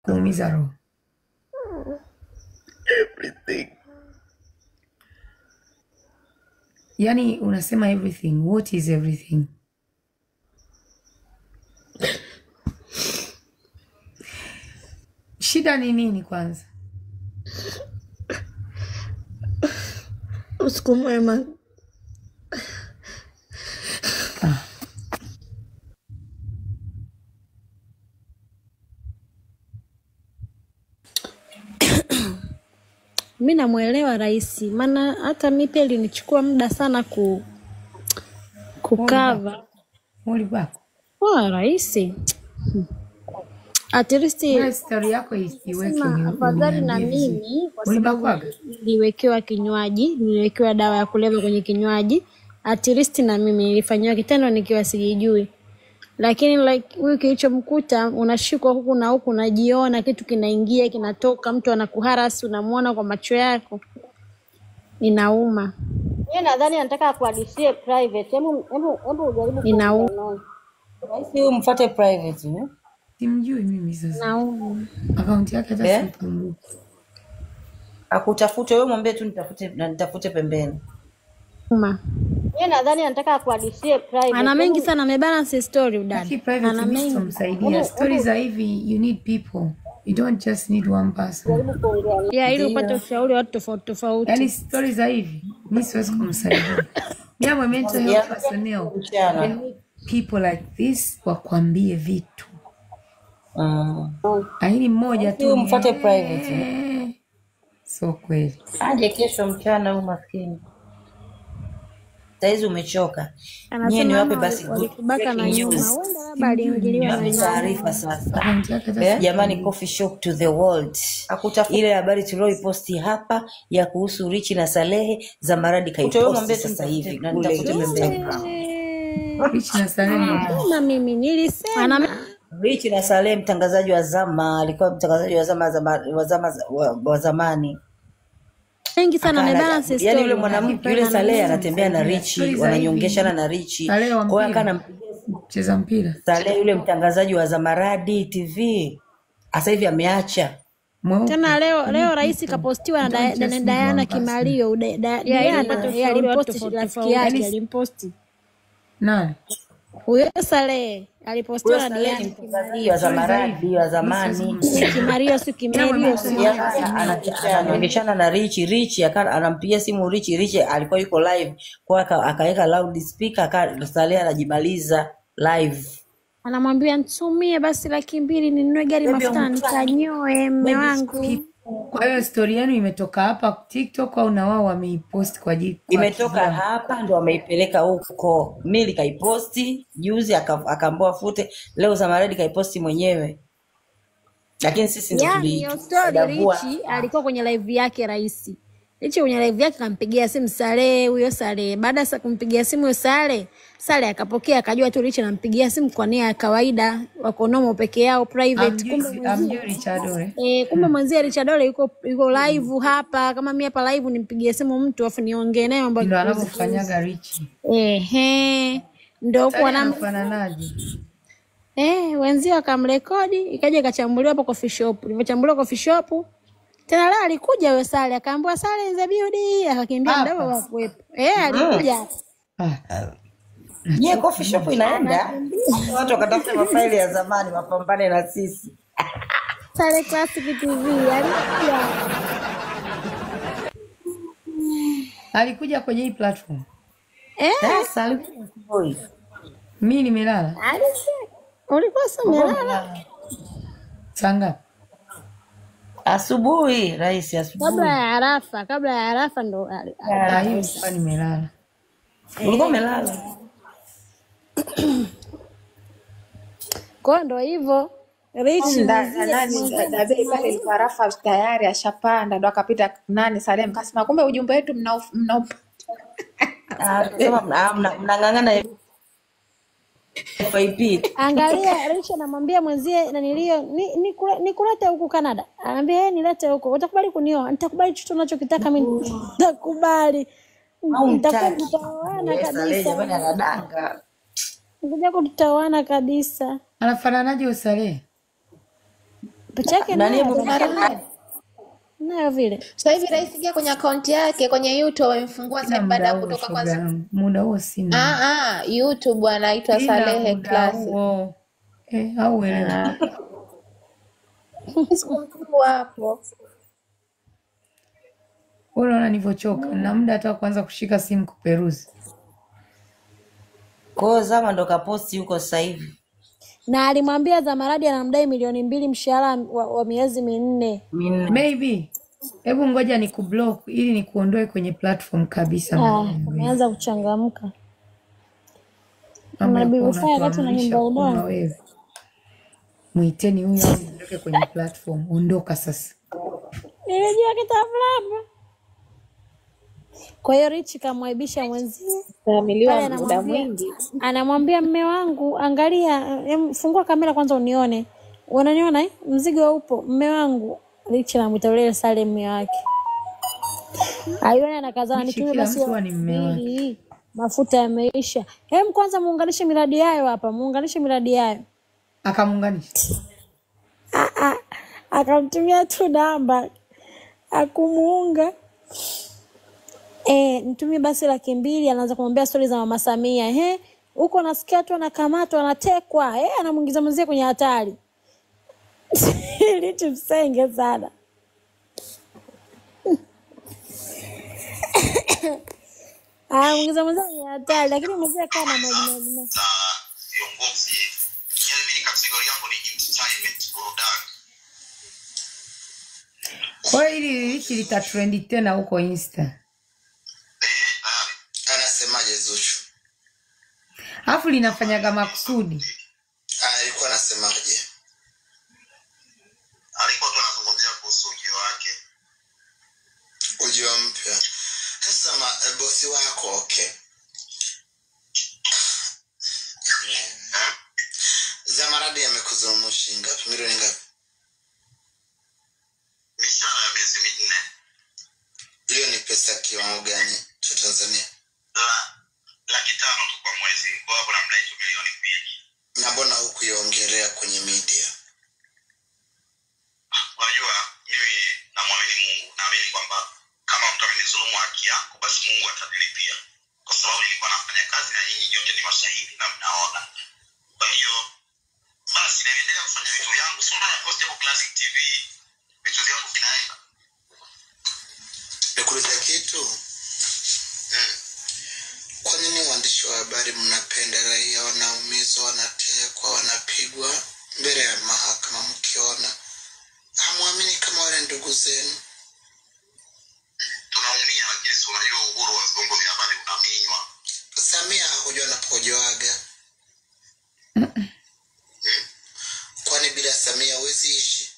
kuumiza roho. Everything. Yani unasema everything. What is everything? Shida ni nini kwanza? Usiku mwema. Mimi namuelewa rais, maana hata mimi pia ilinichukua muda sana kukava. Mwali bako. Rais. At least story yako iweke afadhali na mimi kwa sababu niliwekewa kinywaji, niliwekewa dawa ya kulevya kwenye kinywaji. At least na mimi nilifanywa kitendo nikiwa sijijui. Lakini like huyu kilichomkuta unashikwa huku na huku unajiona kitu kinaingia kinatoka, mtu anakuharasi unamuona kwa macho yako. Inauma. Yeye nadhani anataka kuhadithie private. Hebu ujaribu inauma. Rais huyu mfuate private, eh? Simjui mimi sasa. Nauma. Account yake hata sikumbuki. Akutafute wewe mwambie tu nitafute pembeni. Yeye nadhani anataka kuhadithie private. Ana mengi sana amebalance story udada. Ana mengi kumsaidia. Stories za hivi you need people. You don't just need one person. Ili upate ushauri watu tofauti tofauti. Yani stories za hivi mimi siwezi kumsaidia. Mimi mental health personnel. People like this wakwambie vitu. Aini mmoja tu mfuate private. So kweli. Aje kesho mchana huyu maskini. Saizi umechoka. Nyie ni wape basi kubaka na nyuma. Bali ingiliwa na taarifa sasa. Jamani, coffee shop to the world. Akutafuta ile habari tulioiposti hapa ya kuhusu Richi na Salehe za Maradi kaiposti sasa hivi. Na nitafute pembeni. Richi na Salehe. Kama mimi nilisema Richi na Salehe mtangazaji wa zama, alikuwa mtangazaji wa zamani. Mengi sana amebalance story. Yaani yule mwanamke yule Salehe anatembea na Richi, wananyongeshana na Richi. Kwa hiyo akana mcheza mpira. Salehe yule mtangazaji wa Zamaradi TV. Sasa hivi ameacha. Tena leo rais kapostiwa na Diana Kimario. Diana alimposti rafiki yake alimposti. Nani? Huyo Salehe alipostiwa na Diana Kimario wa Zamaradi wa zamani. Kimario anaongeshana na Richi anampigia simu Richi alikuwa yuko live kwa akaweka loud speaker Salehe anajimaliza live. Anamwambia nitumie basi 200,000 ninunue gari mafuta nikanyoe mume wangu. Kwa hiyo story yenu imetoka hapa TikTok au na wao wameipost kwa ajili? Imetoka hapa ndo wameipeleka huko. Mimi nikaiposti juzi akaambiwa fute, leo Zamaradi kaiposti mwenyewe. Lakini sisi ndio Richi alikuwa kwenye live yake rais. Richi kwenye live yake kampigia simu Salehe, huyo Salehe. Baada ya kumpigia simu huyo Salehe akapokea akajua tu Richi anampigia simu kwa nia ya kawaida, wako nomo peke yao private. Kumbe mwenzie Richardole yuko live hapa, kama mimi hapa live nimpigie simu mtu afu niongee naye mambo ndio anapofanyaga Richi. Ndio kwa anafananaje? Wenzio akamrekodi ikaja ikachambuliwa hapo coffee shop. Ilipochambuliwa coffee shop tena leo alikuja huyo Salehe akaambiwa Salehe in the building akakimbia mdao wa kuepo. Alikuja. Ye coffee shop inaenda. Watu wakatafuta mafaili ya zamani wapambane na sisi. Salehe Classic TV alikuja kwenye hii platform. Sasa mimi nimelala. Ulikuwa umelala? Sanga. Asubuhi rais asubuhi. Kabla ya Arafa ndo hiyo nimelala. Ulikuwa umelala? Kwa ndo hivyo Richi Dabe pale ilikuwa Arafa tayari ashapanda ndo akapita nani Salem kasema kumbe ujumbe wetu mnao mnangangana FIP. Angalia Richi anamwambia mwenzie nanilio nikulete huku Canada. Anambia nilete huko. Utakubali kunioa? Nitakubali chochote unachokitaka mimi. Nitakubali. Tutaoana kabisa. Jamani anadanga. Ngoja tutaoana kabisa. Anafananaje Salehe? Picha yake nayo vile. Sasa hivi rais ingia kwenye account yake kwenye YouTube amefungua sasa baada ya kutoka kwa muda huo sina. YouTube anaitwa Salehe Classic. Au wewe. Sikumjua hapo. Unaona nilivyochoka na muda hata kuanza kushika simu kuperuzi. Kwa Zama ndo kaposti huko sasa hivi. Na alimwambia Zamaradi anamdai milioni 2 mshahara wa miezi 4. Maybe. Hebu ngoja nikublock ili nikuondoe kwenye platform kabisa. Umeanza kuchangamka. Unabifanya wakati na nyumba udongo. Muiteni huyo aondoke kwenye platform. Ondoka sasa. Nilijua kitafulapa. Kwa hiyo Rich kamwaibisha mwenzie. Familia muda mwingi. Anamwambia mume wangu, angalia, fungua kamera kwanza unione. Unaniona mzigo upo, mume wangu. Rich anamwita yule Sale mume wake. Ayona anakazana nitumie basi mafuta yameisha. Kwanza muunganishe miradi yayo hapa, muunganishe miradi yayo. Akamuunganisha. Akamtumia tu namba. Akumuunga. Nitumie basi 200,000 anaanza kumwambia stories za Mama Samia. Huko nasikia tu anakamatwa, anatekwa. Anamuingiza mzee kwenye hatari. Licho msenge sana. Muingiza mzee kwenye hatari, lakini mzee kana majina. Viongozi, yani mimi kategori yangu ni entertainment, burudani. Kwa hili litatrend tena huko Insta. Anasemaje Zuchu? Alafu linafanyaga makusudi. Alikuwa anasemaje? Alikuwa anazungumzia kuhusu ujio wake. Ujio mpya. Sasa bosi wako okay. Zamaradi amekuzulumu shilingi ngapi? Milioni ngapi? Mishahara ya miezi 4. Hiyo ni pesa kiwango gani cha Tanzania? 500,000 tu kwa mwezi. Kwa hapo namdai milioni 2. Na mbona hukuiongelea kwenye media? Unajua mimi namwamini Mungu. Naamini kwamba kama mtu amenizulumu haki yako basi Mungu atanilipia. Kwa sababu nilikuwa nafanya kazi na nyinyi nyote ni mashahidi na mnaona. Kwa hiyo basi naendelea kufanya vitu vyangu. Sio na post hapo Classic TV. Vitu vyangu vinaenda. Nikuuliza kitu. Kwa nini waandishi wa habari mnapenda raia wanaumizwa, wanatekwa, wanapigwa mbele ya mahakama mkiona? Hamwamini kama wale ndugu zenu? Tunaumia lakini unajua uhuru wa vyombo vya habari unaminywa. Samia hakujua anapojoaga. Kwani bila Samia huwezi ishi?